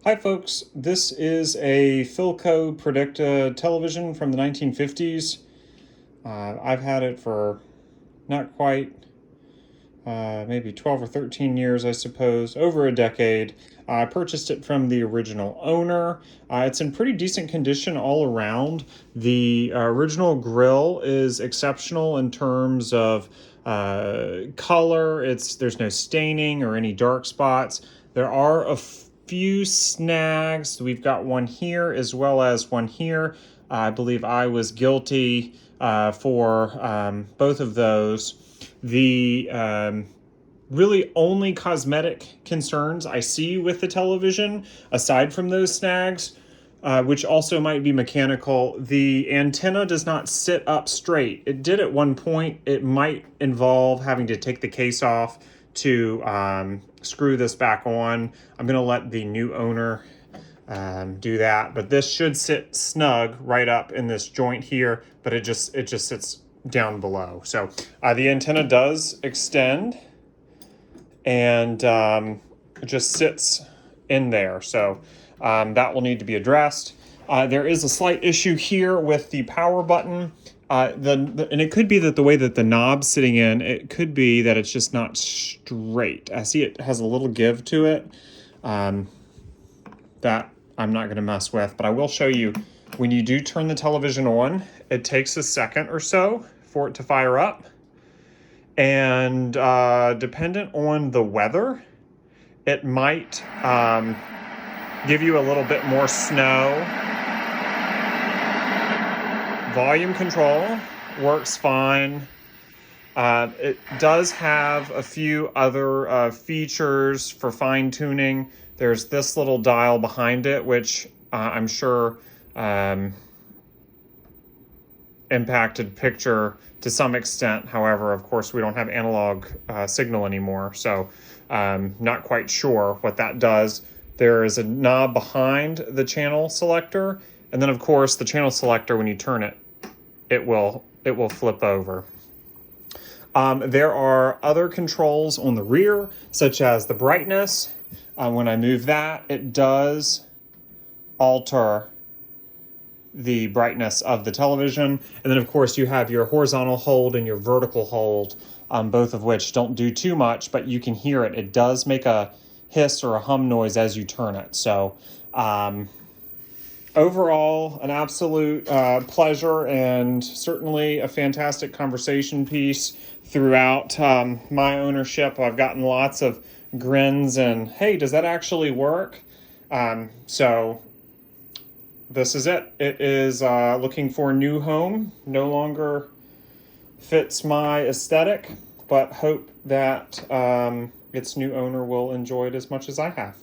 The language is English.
Hi folks, this is a Philco Predicta television from the 1950s. I've had it for not quite, maybe 12 or 13 years, I suppose, over a decade. I purchased it from the original owner. It's in pretty decent condition all around. The original grill is exceptional in terms of color. There's no staining or any dark spots. There are a few snags. We've got one here as well as one here. I believe I was guilty for both of those. The really only cosmetic concerns I see with the television, aside from those snags, which also might be mechanical, the antenna does not sit up straight. It did at one point. It might involve having to take the case off to screw this back on. I'm going to let the new owner do that, but this should sit snug right up in this joint here, but it just sits down below. So the antenna does extend and it just sits in there. So that will need to be addressed. There is a slight issue here with the power button. And it could be that the way that the knob's sitting in, it could be that it's just not straight. I see it has a little give to it that I'm not going to mess with, but I will show you when you do turn the television on, it takes a second or so for it to fire up. And dependent on the weather, it might give you a little bit more snow. Volume control works fine. It does have a few other features for fine tuning. There's this little dial behind it, which I'm sure impacted picture to some extent. However, of course, we don't have analog signal anymore, so not quite sure what that does. There is a knob behind the channel selector, and then of course the channel selector, when you turn it, it will flip over. There are other controls on the rear, such as the brightness. When I move that, it does alter the brightness of the television. And then of course you have your horizontal hold and your vertical hold, both of which don't do too much, but you can hear it. It does make a hiss or a hum noise as you turn it. So overall, an absolute pleasure and certainly a fantastic conversation piece throughout my ownership. I've gotten lots of grins and, hey, does that actually work? So this is it. It is looking for a new home. No longer fits my aesthetic, but hope that its new owner will enjoy it as much as I have.